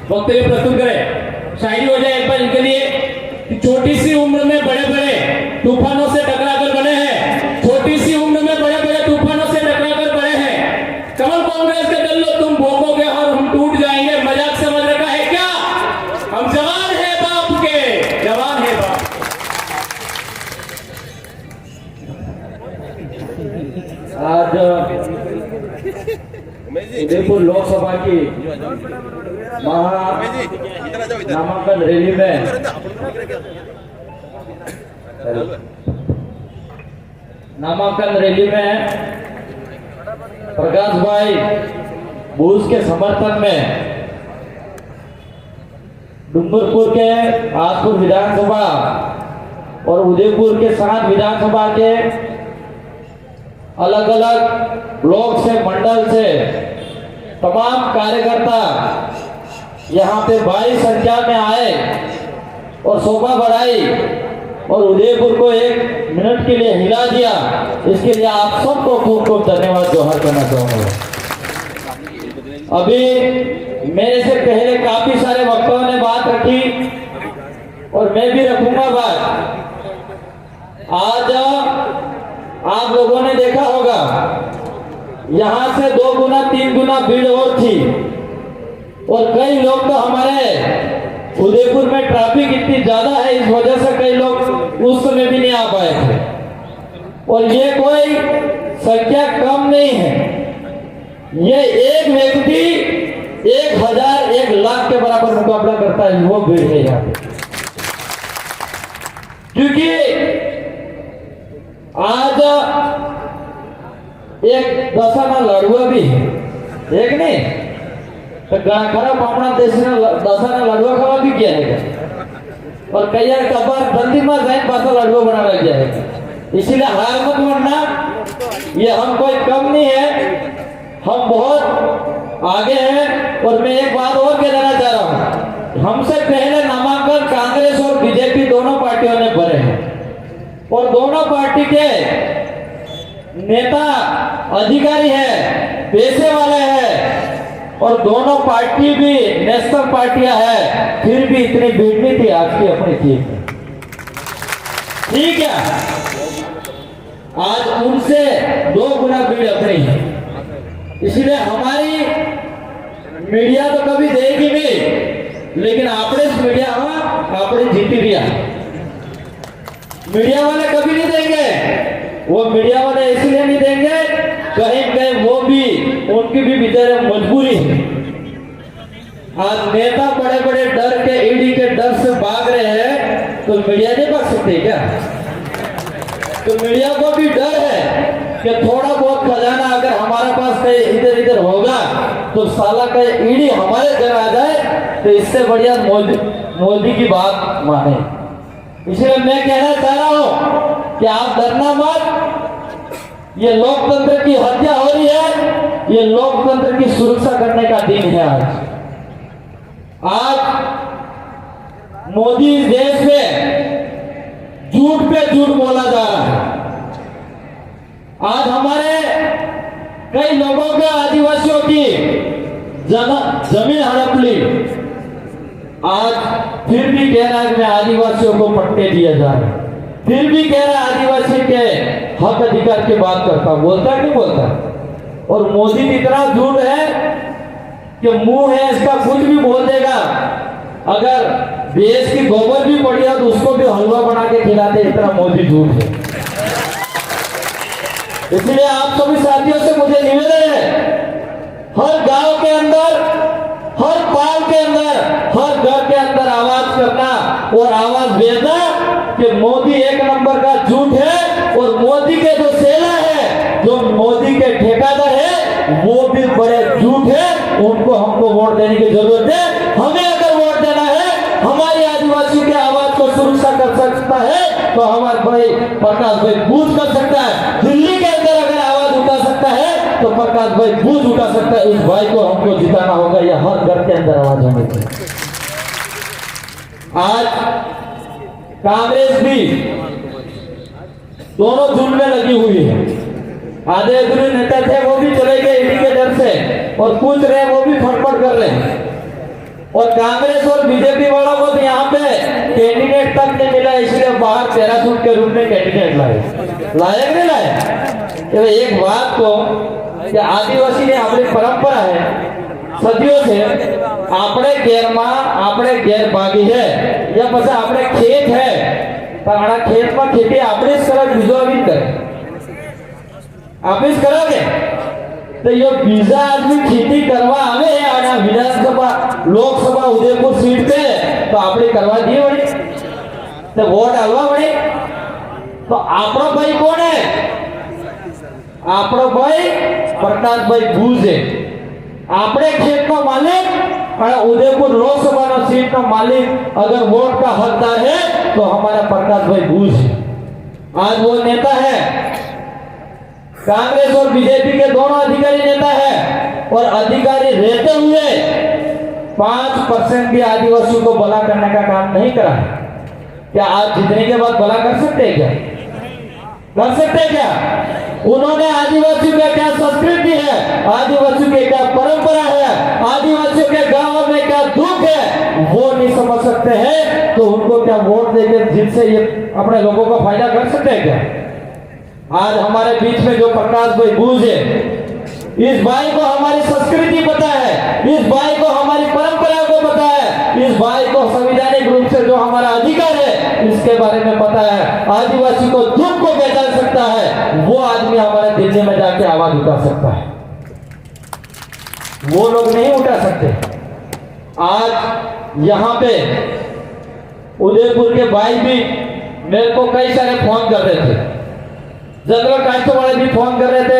वक्तव्य प्रस्तुत करें। शायरी हो जाए एक बार इनके लिए कि छोटी सी उम्र में बड़े बड़े तूफानों से टकराकर बने हैं, छोटी सी उम्र में बड़े बड़े तूफानों से टकराकर बड़े हैं। कमल कांग्रेस के दल लो तुम भोगोगे और हम टूट जाएंगे, मजाक समझ रखा है क्या? हम जवान है बाप के, जवान है बाप। आज उदयपुर लोकसभा की नामांकन रैली में प्रकाश भाई बूस के समर्थन में डूंगरपुर के आसपुर विधानसभा और उदयपुर के 7 विधानसभा के अलग अलग ब्लॉक से, मंडल से तमाम कार्यकर्ता यहाँ पे भारी संख्या में आए और शोभा बढ़ाई और उदयपुर को 1 मिनट के लिए हिला दिया। इसके लिए आप सबको खूब खूब धन्यवाद जोहर करना चाहूंगा। अभी मेरे से पहले काफी सारे वक्ताओं ने बात रखी और मैं भी रखूंगा बात। आज आप लोगों ने देखा होगा यहाँ से 2 गुना 3 गुना भीड़ और थी और कई लोग तो हमारे उदयपुर में ट्रैफिक इतनी ज्यादा है, इस वजह से कई लोग उस समय भी नहीं आ पाए थे। और ये कोई संख्या कम नहीं है, ये एक व्यक्ति 1000 1 लाख के बराबर मुकाबला करता है, वो भीड़ है यहाँ पे। क्योंकि आज एक दसाना लड़ुआ भी है, एक नहीं तो खरा पापड़ा देश दसाना लड़ुआ खवा भी किया है और कई कबार बंदी में जाए पासा लड़ुआ बना लग जाएगा। इसीलिए हार मत मानना, ये हम कोई कम नहीं है, हम बहुत आगे हैं। और मैं एक बात और कह देना चाह रहा हूँ, हमसे पहले नामांकन कांग्रेस और बीजेपी दोनों पार्टियों ने भरे हैं और दोनों पार्टी के नेता अधिकारी है, पैसे वाले हैं और दोनों पार्टी भी नेशनल पार्टियां हैं, फिर भी इतनी भीड़ नहीं थी। आज की अपनी ठीक है, आज उनसे 2 गुना भीड़ अपनी है। इसलिए हमारी मीडिया तो कभी देगी नहीं, लेकिन आपने मीडिया आपने जीती दिया। मीडिया वाले कभी नहीं देंगे, वो मीडिया वाले इसलिए नहीं देंगे, कहीं कहीं वो भी उनकी भी बेचारे मजबूरी है। आज नेता बड़े बड़े डर के, ईडी के डर से भाग रहे हैं, तो मीडिया नहीं भाग सकते क्या? तो मीडिया को भी डर है कि थोड़ा बहुत खजाना अगर हमारे पास कहीं इधर इधर होगा तो साला कहीं ईडी हमारे घर आ जाए, तो इससे बढ़िया मोदी की बात माने। इसलिए मैं कहना चाह रहा हूं कि आप डरना मत, ये लोकतंत्र की हत्या हो रही है, ये लोकतंत्र की सुरक्षा करने का दिन है। आज मोदी इस देश में झूठ पे झूठ बोला जा रहा है। आज हमारे कई लोगों के, आदिवासियों की जमीन हड़प ली, आज फिर भी कह रहा है कि आदिवासियों को पट्टे दिया जा रहा है, फिर भी कह रहा है आदिवासी के हक अधिकार की बात करता, बोलता है कि बोलता। और मोदी इतना झूठ है कि मुंह है इसका कुछ भी बोल देगा। अगर देश की गोबर भी पड़ी है तो उसको भी हलवा बना के खिलाते, इतना मोदी झूठ है। इसलिए आप सभी साथियों से मुझे निवेदन है, हर गांव के अंदर, हर पाल के अंदर, हर घर के अंदर आवाज करना और आवाज भेजना कि मोदी 1 नंबर का झूठ है और मोदी के जो सेना है, जो मोदी के ठेकेदार है, वो भी बड़े झूठ है। उनको हमको वोट देने की जरूरत है। हमें अगर वोट देना है, हमारी आदिवासी के आवाज को सुरक्षा कर सकता है तो हमारे भाई प्रकाश भाई बूझ कर सकता है। दिल्ली के अंदर अगर आवाज उठा सकता है तो प्रकाश भाई बूझ उठा सकता है। उस भाई को हमको जिताना होगा, या हर घर के अंदर आवाज होनी चाहिए। आज कांग्रेस भी दोनों झुंड में लगी हुई है। आधे अधूरे नेता थे वो भी चले गए ईडी के डर से, और पूछ रहे वो भी फटफट कर रहे हैं। और कांग्रेस और बीजेपी वालों को तो यहाँ पे कैंडिडेट तक नहीं मिला, इसलिए बाहर पैराशूट के रूप में कैंडिडेट लाए कि नहीं लाए। तो एक बात को कि आदिवासी ने अपनी परंपरा है सदियों से આપણે ઘેરમાં આપણે ઘેર ભાગી है या પછી આપણે ખેત है પણ આ ખેતમાં ખેતી આપણે જ કરે બીજો આવી કરે આપણે જ કરાવે तो ये बीजा आदमी खेती करवा आवे और विधानसभा लोकसभा उदयपुर सीट पे तो आपने करवा दिए बड़ी तो वोट आलवा बड़ी तो आपनो भाई कौन है आपनो भाई प्रकाश भाई भूज है आपने खेत का मालिक और उदयपुर लोकसभा का सीट का मालिक अगर वोट का हकदार है तो हमारा प्रकाश भाई भूज है। आज वो नेता है कांग्रेस और बीजेपी के दोनों अधिकारी नेता है और अधिकारी रहते हुए 5% भी आदिवासियों को भला करने का काम नहीं करा। क्या आज जीतने के बाद भला कर सकते हैं क्या? कर सकते हैं क्या? उन्होंने आदिवासियों का क्या संस्कृति है, आदिवासियों की क्या परंपरा है, आदिवासियों के गांव में क्या दुख है वो नहीं समझ सकते हैं तो उनको क्या वोट देकर जिनसे ये अपने लोगों का फायदा कर सकते हैं क्या? आज हमारे बीच में जो प्रकाश भाई भूज है इस भाई को हमारी संस्कृति पता है, इस भाई को हमारी परंपरा को पता है, इस भाई को संवैधानिक रूप से जो हमारा अधिकार है इसके बारे में पता है। आदिवासी को दुख को पहचान सकता है वो आदमी हमारे दिल्ली में जाके आवाज उठा सकता है, वो लोग नहीं उठा सकते। आज यहाँ पे उदयपुर के भाई भी मेरे को कई सारे फोन कर रहे थे, जनरल कांस्टेबल वाले भी फोन कर रहे थे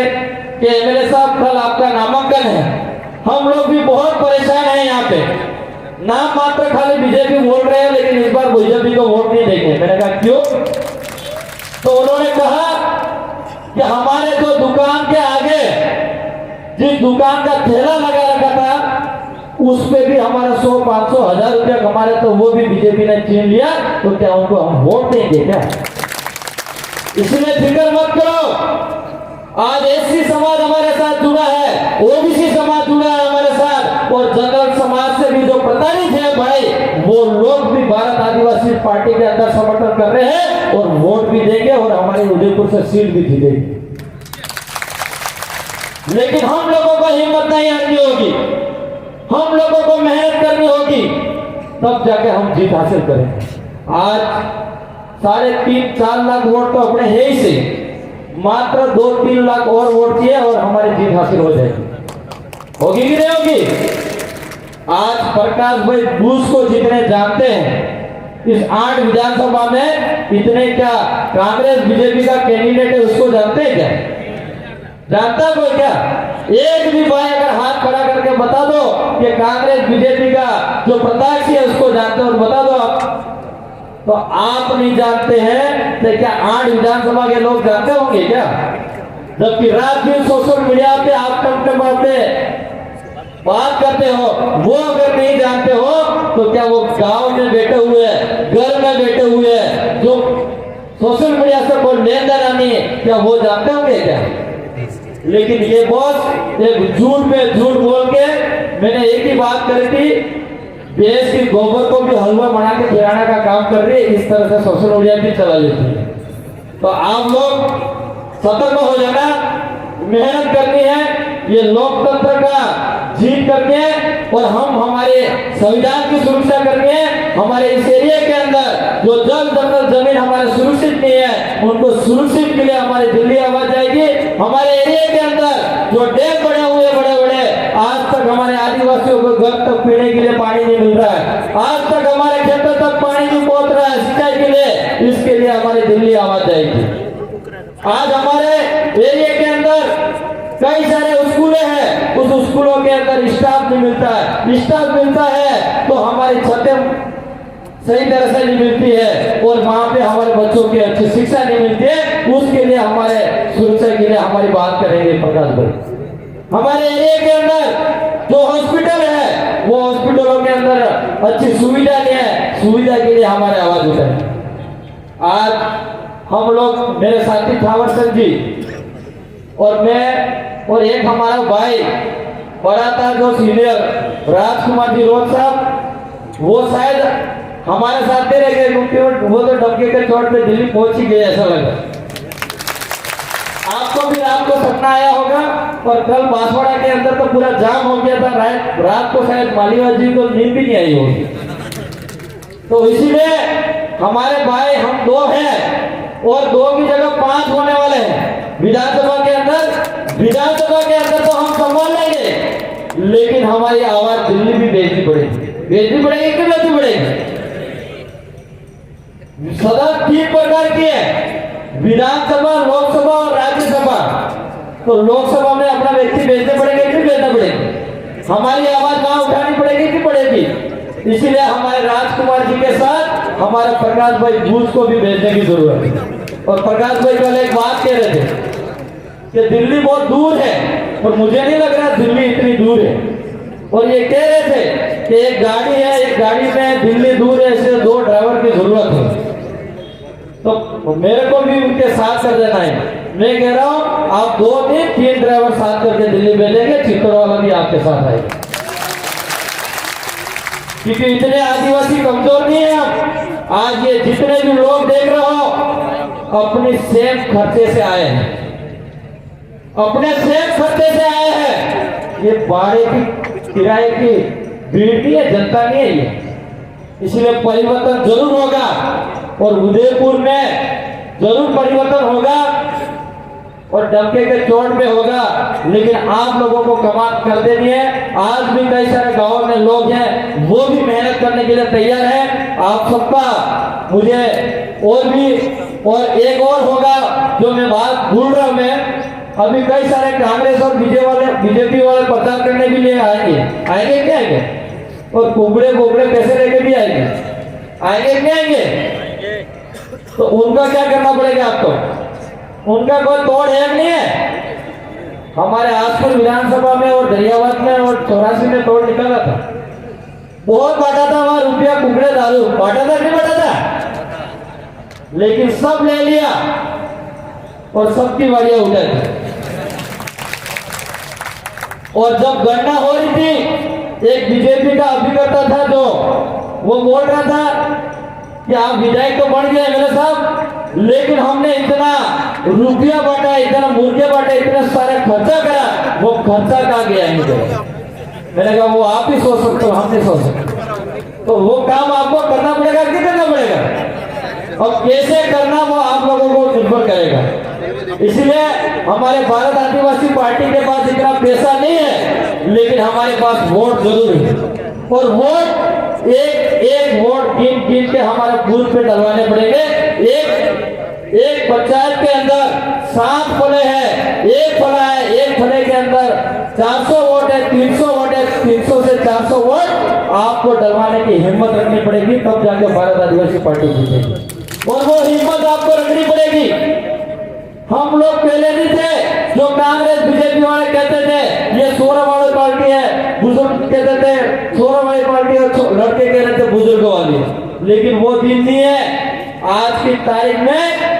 कि एमएलए साहब कल आपका नामांकन है, हम लोग भी बहुत परेशान हैं यहाँ पे, नाम मात्र खाली बीजेपी बोल रहे हैं लेकिन इस बार बीजेपी को वोट नहीं देंगे। मैंने कहा क्यों? तो उन्होंने कहा कि हमारे जो दुकान के आगे जिस दुकान का ठेला लगा रखा था उस पे भी हमारा 100, 500, 1000 रुपया कमा रहे तो वो भी बीजेपी ने छीन लिया, तो क्या उनको हम वोट देंगे क्या? इसलिए फिक्र मत करो। आज एससी समाज हमारे साथ जुड़ा है, ओबीसी समाज जुड़ा है हमारे साथ और जनरल समाज से भी जो प्रताड़ित है भाई वो लोग भी भारत आदिवासी पार्टी के अंदर समर्थन कर रहे हैं और वोट भी देंगे और हमारे उदयपुर से सीट भी जीतेगी। लेकिन हम लोगों को हिम्मत नहीं हारनी होगी, हम लोगों को मेहनत करनी होगी, तब जाके हम जीत हासिल करेंगे। आज 3.5-4 लाख वोट तो अपने है ही से, मात्र 2-3 लाख और वोट किए और हमारी जीत हासिल हो जाएगी। होगी कि नहीं होगी? आज प्रकाश भाई भूज को जितने जानते हैं इस 8 विधानसभा में इतने क्या कांग्रेस बीजेपी का कैंडिडेट है उसको जानते हैं क्या? जानता कोई क्या? एक भी भाई अगर हाथ खड़ा करके बता दो कि कांग्रेस बीजेपी का जो प्रत्याशी है उसको जानते हो बता दो आप। तो आप नहीं जानते हैं तो क्या 8 विधानसभा के लोग जानते होंगे क्या? जबकि रात दिन सोशल मीडिया पे आप बात करते हो, वो अगर नहीं जानते हो तो क्या वो गांव में बैठे हुए घर में बैठे हुए जो सोशल मीडिया से कोई लेन देन नहीं है क्या वो जानते होंगे क्या? लेकिन ये बॉस एक झूठ पे झूठ बोल के मैंने एक ही बात करी थी, देश की गोबर को भी हलवा बना के खिलाने का काम कर रही है, इस तरह से सोशल मीडिया भी चला लेती है। तो आप लोग सतर्क हो जाना, मेहनत करनी है, ये लोकतंत्र का जीत करनी है और हम हमारे संविधान की सुरक्षा करनी है। हमारे इस एरिया के अंदर जो जल जंगल जमीन हमारे सुरक्षित नहीं है उनको सुरक्षित के लिए हमारी दिल्ली आवाज जाएगी। हमारे एरिया के अंदर जो डैम बने हुए बड़े बड़े आज तक हमारे आदिवासियों को घर तक पीने के लिए पानी नहीं मिल रहा है, आज तक हमारे खेतों तक पानी नहीं पहुंच रहा है सिंचाई के लिए, इसके लिए हमारी दिल्ली आवाज जाएगी। आज हमारे एरिया के अंदर कई सारे स्कूलें हैं, उस स्कूलों के अंदर स्टाफ नहीं मिलता है, स्टाफ मिलता है तो हमारी छतें सही तरह से नहीं मिलती है और वहां पे हमारे बच्चों की अच्छी शिक्षा नहीं मिलती है। उसके लिए हमारे सुरक्षा के लिए हमारी बात करेंगे प्रकाश भाई। हमारे एरिया के अंदर जो हॉस्पिटल है वो हॉस्पिटलों के अंदर अच्छी सुविधा नहीं है, सुविधा के लिए हमारे आवाज उठाए। आज हम लोग मेरे साथी ठावर सिंह जी और मैं और एक हमारा भाई बड़ा था जो सीनियर राजकुमार जी रोड साहब वो शायद हमारे साथ दे रहे क्योंकि वो तो डबके के चोट पे दिल्ली पहुंच ही गए ऐसा लगा। आपको भी रात को सपना आया होगा और कल बांसवाड़ा के अंदर तो पूरा जाम हो गया था। रात को शायद मालीवाल जी को नींद भी नहीं आई होगी। तो इसीलिए हमारे भाई हम 2 हैं और 2 की जगह 5 होने वाले हैं विधानसभा के अंदर। विधानसभा के अंदर तो हम संभाल लेंगे, लेकिन हमारी आवाज दिल्ली भी भेजनी पड़ेगी। भेजनी पड़ेगी कि भेजनी पड़ेगी? सदन 3 प्रकार की है, विधानसभा, लोकसभा और राज्यसभा। तो लोकसभा में अपना व्यक्ति भेजने पड़ेंगे कि भेजना पड़ेगी? हमारी आवाज वहां उठानी पड़ेगी कि पड़ेगी? इसीलिए हमारे राजकुमार जी के साथ हमारे प्रकाश भाई बूथ को भी भेजने की जरूरत है। और प्रकाश भाई कल एक बात कह रहे थे कि दिल्ली बहुत दूर है, और मुझे नहीं लग रहा दिल्ली इतनी दूर है। और ये कह रहे थे कि एक गाड़ी है, एक गाड़ी में दिल्ली दूर है, इसलिए 2 ड्राइवर की जरूरत है। तो मेरे को भी उनके साथ कर देना है। मैं कह रहा हूँ आप 2 दिन 3 ड्राइवर साथ करके दिल्ली भेजेंगे, चित्तौड़ वाला भी आपके साथ आएगा, क्योंकि इतने आदिवासी कमजोर नहीं है हम। आज ये जितने भी लोग देख रहे हो अपनी सेम खर्चे से आए हैं, अपने सेम खर्चे से आए हैं। ये भाड़े की किराए की भीड़ नहीं है, जनता नहीं है ये। इसलिए परिवर्तन जरूर होगा और उदयपुर में जरूर परिवर्तन होगा और डंके के चोट पे होगा, लेकिन आप लोगों को कमाल कर देनी है। आज भी कई सारे गांवों में लोग हैं, वो भी मेहनत करने के लिए तैयार है। आप सबका मुझे और एक और होगा जो मैं बात भूल रहा हूं। मैं अभी कई सारे कांग्रेस और बीजेपी वाले प्रचार करने के लिए आएंगे क्या आएंगे? और कुबड़े पैसे लेके भी आएंगे क्या आएंगे? तो उनका क्या करना पड़ेगा आपको? उनका कोई तोड़ है नहीं है। हमारे आसपुर विधानसभा में और दरियावाद में और 84 में तोड़ निकाला था, बहुत बांटा था वहां रुपया, कुकड़े, दारू बांटा था नहीं बांटा था? लेकिन सब ले लिया और सबकी वाड़ियां उठाई थी। और जब गणना हो रही थी, एक बीजेपी का अभिकर्ता था जो वो बोल रहा था कि आप विधायक तो बन गए मेरे साहब, लेकिन हमने इतना रुपया बांटा, इतना मुर्गे बांटे, इतना सारा खर्चा करा, वो खर्चा कहाँ गया मुझे? मैंने कहा वो आप ही सोच सकते हो, हम नहीं सोच सकते। तो वो काम आपको करना पड़ेगा कि करना पड़ेगा, और कैसे करना वो आप लोगों को निर्भर करेगा। इसलिए हमारे भारत आदिवासी पार्टी के पास इतना पैसा नहीं है, लेकिन हमारे पास वोट जरूर है। और वोट एक वोट गिन के हमारे बूथ पे डलवाने पड़ेंगे। एक पंचायत के अंदर 7 फले है, एक फला है, एक फले के अंदर 400 वोट है, 300 वोट है, 300 से 400 वोट आपको डलवाने की हिम्मत रखनी पड़ेगी, तब जाके भारत आदिवासी पार्टी जीतेगी। और वो हिम्मत आपको रखनी पड़ेगी। हम लोग पहले नहीं थे जो कांग्रेस बीजेपी वाले कहते थे ये सोरा वाली पार्टी है, बुजुर्ग कहते थे सोरा वाली पार्टी है, लड़के कह रहे थे बुजुर्गों वाली, लेकिन वो दिन नहीं है। आज की तारीख में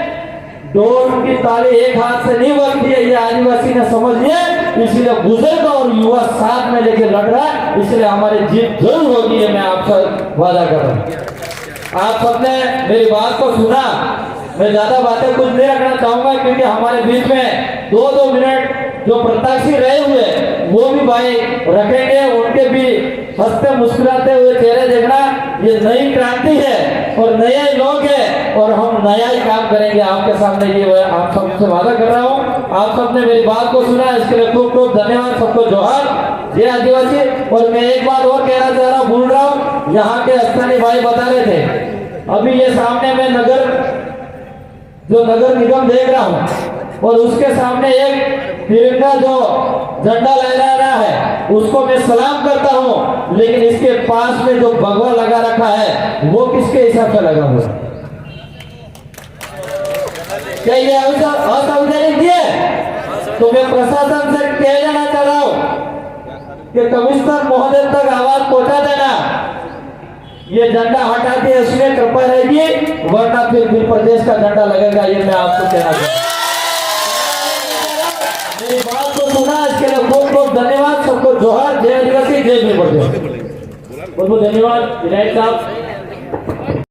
डोर की ताली एक हाथ से नहीं बनती है, ये आदिवासी ने समझ लिया। इसलिए बुजुर्ग और युवा साथ में लेके लड़ रहा है, इसलिए हमारी जीत जरूर होगी, है मैं आपसे वादा कर रहा हूँ। आप सबने मेरी बात को सुना, मैं ज्यादा बातें कुछ नहीं रखना चाहूंगा, क्योंकि हमारे बीच में 2-2 मिनट जो प्रत्याशी रहे हुए वो भी भाई रखेंगे, उनके भी हंसते मुस्कुराते हुए चेहरे देखना। ये नई क्रांति है और नए लोग हैं और हम नया ही काम करेंगे आपके सामने, ये आप सबसे वादा कर रहा हूँ। आप सबने मेरी बात को सुना, इसके लिए खूब खूब धन्यवाद। सबको जोहार, जय आदिवासी। और मैं एक बात और कहना चाह रहा हूँ, भूल रहा हूँ, यहाँ के स्थानीय भाई बता रहे थे, अभी ये सामने में नगर निगम देख रहा हूँ और उसके सामने एक तिरंगा जो झंडा लहरा रहा है उसको मैं सलाम करता हूँ, लेकिन इसके पास में जो भगवा लगा रखा है वो किसके हिसाब से लगा हुआ? क्या ये असंवैधानिक है? तो मैं प्रशासन से कह देना चाह रहा हूँ कि कमिश्नर महोदय तक आवाज पहुंचा देना, ये झंडा हटा के उसमें कृपा रहेगी, वरना फिर प्रदेश का झंडा लगेगा। ये मैं आपको कहना चाहता हूँ। मेरी बात को सुना, इसके लिए बहुत बहुत धन्यवाद। सबको जोहार, जय आदिवासी, जय भीम। बहुत बहुत धन्यवाद विधायक साहब।